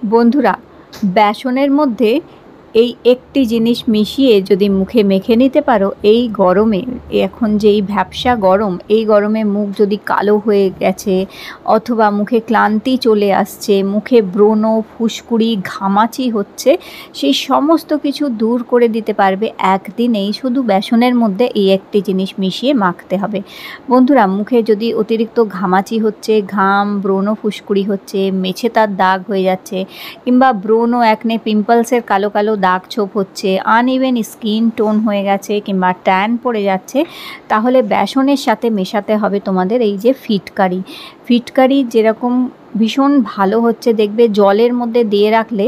বন্ধুরা, বেসনের মধ্যে এই একটি জিনিস মিশিয়ে যদি মুখে মেখে নিতে পারো, এই গরমে, এখন যে এই ভ্যাপসা গরম, এই গরমে মুখ যদি কালো হয়ে গেছে অথবা মুখে ক্লান্তি চলে আসছে, মুখে ব্রণ, ফুসকুড়ি, ঘামাচি হচ্ছে, সেই সমস্ত কিছু দূর করে দিতে পারবে একদিনেই। শুধু বেসনের মধ্যে এই একটি জিনিস মিশিয়ে মাখতে হবে। বন্ধুরা, মুখে যদি অতিরিক্ত ঘামাচি হচ্ছে, ঘাম, ব্রণ, ফুসকুড়ি হচ্ছে, মেছেতার দাগ হয়ে যাচ্ছে, কিংবা ব্রণ, একনে, পিম্পলসের কালো কালো দাগ ছোপ হচ্ছে, আনইভেন স্কিন টোন হয়ে গেছে কিংবা ট্যান পড়ে যাচ্ছে, তাহলে বেসনের সাথে মেশাতে হবে তোমাদের এই যে ফিটকারি। ফিটকারি যেরকম ভীষণ ভালো হচ্ছে, দেখবে জলের মধ্যে দিয়ে রাখলে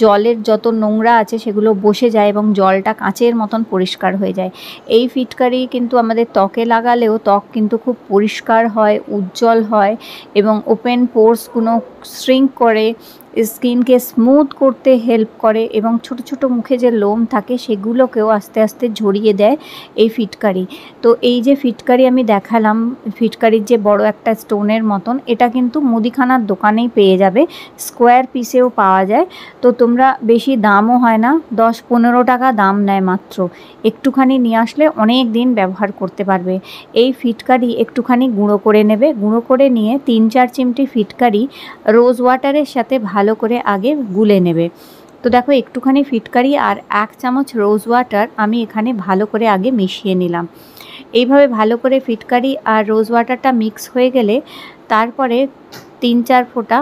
জলের যত নোংরা আছে সেগুলো বসে যায় এবং জলটা কাঁচের মতন পরিষ্কার হয়ে যায়। এই ফিটকারি কিন্তু আমাদের ত্বকে লাগালেও ত্বক কিন্তু খুব পরিষ্কার হয়, উজ্জ্বল হয় এবং ওপেন পোর্সগুলো শ্রিঙ্ক করে, স্কিনকে স্মুথ করতে হেল্প করে এবং ছোট ছোট মুখে যে লোম থাকে সেগুলোকেও আস্তে আস্তে ঝরিয়ে দেয় এই ফিটকারি। তো এই যে ফিটকারি আমি দেখালাম, ফিটকারির যে বড় একটা স্টোনের মতন, এটা কিন্তু মুদিখানার দোকানেই পেয়ে যাবে, স্কোয়ার পিসেও পাওয়া যায়। তো তোমরা, বেশি দামও হয় না, 10-15 টাকা দাম নেয় মাত্র। একটুখানি নিয়ে আসলে অনেক দিন ব্যবহার করতে পারবে। এই ফিটকারি একটুখানি গুঁড়ো করে নেবে, গুঁড়ো করে নিয়ে 3-4 চিমটি ফিটকারি রোজ ওয়াটারের সাথে ভালো করে আগে গুলে নেবে। তো দেখো, একটুখানি ফিটকারি আর 1 চামচ রোজ ওয়াটার আমি এখানে ভালো করে আগে মিশিয়ে নিলাম। এইভাবে ভালো করে ফিটকারি আর রোজ ওয়াটারটা মিক্স হয়ে গেলে তারপরে 3-4 ফোঁটা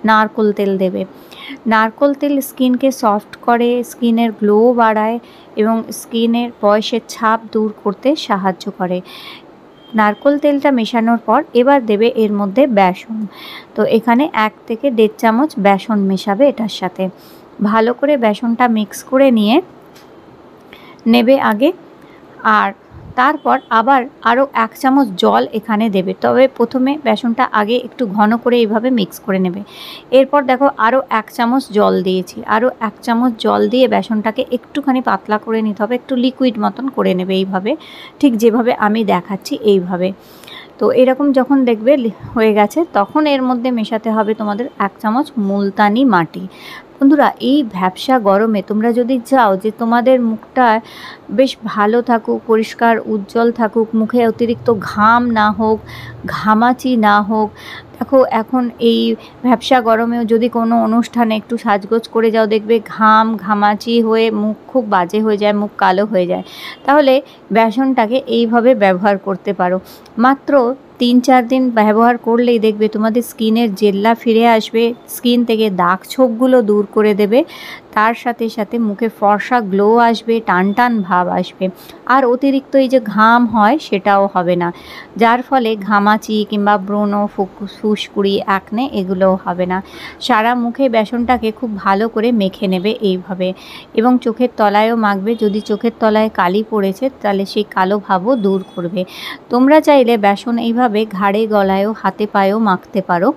নারকোল তেল দেবে। নারকোল তেল স্কিনকে সফট করে, স্কিনের গ্লো বাড়ায় এবং স্কিনের বয়সের ছাপ দূর করতে সাহায্য করে। নারকোল তেলটা মেশানোর পর এবার দেবে এর মধ্যে বেসন। তো এখানে 1 থেকে 1.5 চামচ বেসন মেশাবে এটার সাথে। ভালো করে বেসনটা মিক্স করে নিয়ে নেবে আগে, আর তারপর আবার আরও 1 চামচ জল এখানে দেবে। তবে প্রথমে বেসনটা আগে একটু ঘন করে এইভাবে মিক্স করে নেবে। এরপর দেখো আরও 1 চামচ জল দিয়েছি, আরও 1 চামচ জল দিয়ে বেসনটাকে একটুখানি পাতলা করে নিতে হবে, একটু লিকুইড মতন করে নেবে এইভাবে, ঠিক যেভাবে আমি দেখাচ্ছি এইভাবে। তো এরকম যখন দেখবে হয়ে গেছে, তখন এর মধ্যে মেশাতে হবে তোমাদের 1 চামচ মুলতানি মাটি। বন্ধুরা, এই ভ্যাপসা গরমে তোমরা যদি চাও যে তোমাদের মুখটা বেশ ভালো থাকুক, পরিষ্কার উজ্জ্বল থাকুক, মুখে অতিরিক্ত ঘাম না হোক, ঘামাচি না হোক, দেখো এখন এই ভ্যাপসা গরমেও যদি কোনো অনুষ্ঠানে একটু সাজগোজ করে যাও, দেখবে ঘাম, ঘামাচি হয়ে মুখ খুব বাজে হয়ে যায়, মুখ কালো হয়ে যায়, তাহলে বেসনটাকে এইভাবে ব্যবহার করতে পারো। মাত্র 3-4 দিন ব্যবহার করলেই দেখবে তোমাদের স্কিনের জেল্লা ফিরে আসবে, স্কিন থেকে দাগ ছোপগুলো দূর করে দেবে, তার সাথে সাথে মুখে ফর্সা গ্লো আসবে, টান টান ভাব আসবে, আর অতিরিক্ত এই যে ঘাম হয় সেটাও হবে না, যার ফলে ঘামাচি কিংবা ব্রণ, ফুসকুড়ি, একনে এগুলোও হবে না। সারা মুখে বেসনটাকে খুব ভালো করে মেখে নেবে এইভাবে, এবং চোখের তলায়ও মাখবে। যদি চোখের তলায় কালি পড়েছে তাহলে সেই কালো ভাবও দূর করবে। তোমরা চাইলে বেসন এইভাবে ঘাড়ে, গলায়ও, হাতে পায়েও মাখতে পারো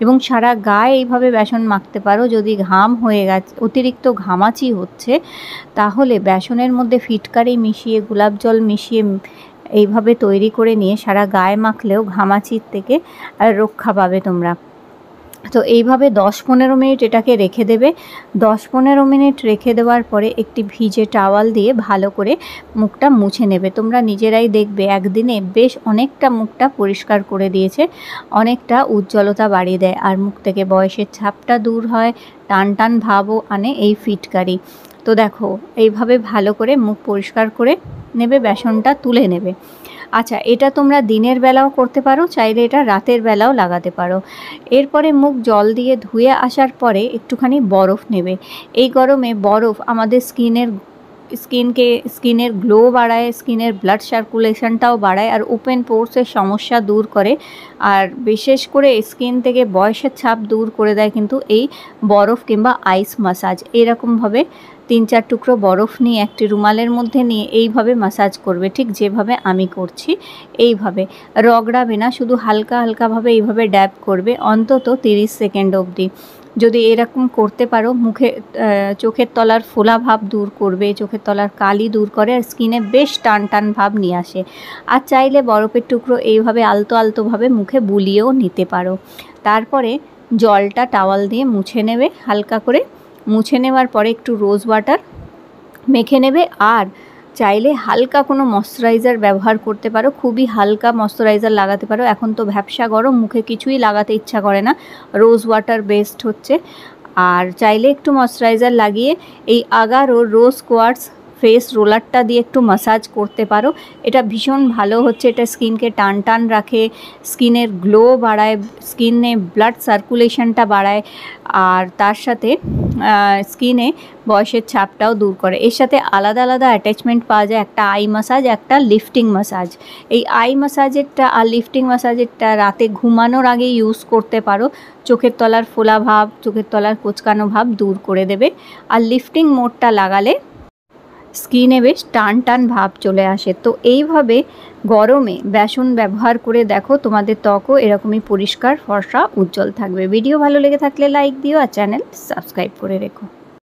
এবং সারা গায়ে এইভাবে বেসন মাখতে পারো। যদি ঘাম হয়ে গেছে, অতিরিক্ত ঘামাচি হচ্ছে, তাহলে বেসনের মধ্যে ফিটকারি মিশিয়ে, গোলাপ জল মিশিয়ে এইভাবে তৈরি করে নিয়ে সারা গায়ে মাখলেও ঘামাচির থেকে রক্ষা পাবে তোমরা। তো এইভাবে 10-15 মিনিট এটাকে রেখে দেবে। 10-15 মিনিট রেখে দেওয়ার পরে একটি ভিজে টাওয়াল দিয়ে ভালো করে মুখটা মুছে নেবে। তোমরা নিজেরাই দেখবে একদিনে বেশ অনেকটা মুখটা পরিষ্কার করে দিয়েছে, অনেকটা উজ্জ্বলতা বাড়িয়ে দেয়, আর মুখ থেকে বয়সের ছাপটা দূর হয়, টান টান ভাবও আনে এই ফিটকারি। তো দেখো, এইভাবে ভালো করে মুখ পরিষ্কার করে নেবে, বেসনটা তুলে নেবে। আচ্ছা, এটা তোমরা দিনের বেলাও করতে পারো, চাইলে এটা রাতের বেলাও লাগাতে পারো। এরপরে মুখ জল দিয়ে ধুয়ে আসার পরে একটুখানি বরফ নেবে। এই গরমে বরফ আমাদের স্কিনের গ্লো বাড়ায়, স্কিনের ব্লাড সার্কুলেশনটাও বাড়ায়, আর ওপেন পোর্সের সমস্যা দূর করে, আর বিশেষ করে স্কিন থেকে বয়সের ছাপ দূর করে দেয় কিন্তু এই বরফ কিংবা আইস মাসাজ। এরকমভাবে 3-4 টুকরো বরফ নিয়ে একটি রুমালের মধ্যে নিয়ে এইভাবে মাসাজ করবে, ঠিক যেভাবে আমি করছি এইভাবে। রগড়াবে না, শুধু হালকা হালকাভাবে এইভাবে ড্যাব করবে অন্তত 30 সেকেন্ড অবধি। যদি এরকম করতে পারো, মুখে চোখের তলার ফোলা ভাব দূর করবে, চোখের তলার কালি দূর করে, আর স্কিনে বেশ টান টান ভাব নিয়ে আসে। আর চাইলে বরফের টুকরো এইভাবে আলতো আলতোভাবে মুখে বুলিয়েও নিতে পারো। তারপরে জলটা টাওয়াল দিয়ে মুছে নেবে, হালকা করে মুছে নেওয়ার পরে একটু রোজ ওয়াটার মেখে নেবে। আর চাইলে হালকা কোনো ময়শ্চারাইজার ব্যবহার করতে পারো, খুবই হালকা ময়শ্চারাইজার লাগাতে পারো। এখন তো ভ্যাপসা গরম, মুখে কিছুই লাগাতে ইচ্ছা করে না, রোজ ওয়াটার বেস্ট হচ্ছে। আর চাইলে একটু ময়শ্চারাইজার লাগিয়ে এই আগার ও রোজ কোয়ার্টস ফেস রোলারটা দিয়ে একটু ম্যাসাজ করতে পারো। এটা ভীষণ ভালো হচ্ছে, এটা স্কিনকে টান টান রাখে, স্কিনের গ্লো বাড়ায়, স্কিনে ব্লাড সার্কুলেশনটা বাড়ায়, আর তার সাথে স্কিনে বয়সের ছাপটাও দূর করে। এর সাথে আলাদা আলাদা অ্যাটাচমেন্ট পাওয়া যায়, একটা আই ম্যাসাজ, একটা লিফটিং ম্যাসাজ। এই আই ম্যাসাজেরটা আর লিফটিং ম্যাসাজেরটা রাতে ঘুমানোর আগে ইউজ করতে পারো, চোখের তলার ফোলা ভাব, চোখের তলার কোঁচকানো ভাব দূর করে দেবে। আর লিফটিং মোডটা লাগালে স্কিনে বেশ টান টান ভাব চলে আসে। তো এইভাবে গরমে বেসন ব্যবহার করে দেখো, তোমাদের ত্বকও এরকমই পরিষ্কার, ফর্সা, উজ্জ্বল থাকবে। ভিডিও ভালো লেগে থাকলে লাইক দিও আর চ্যানেল সাবস্ক্রাইব করে রেখো।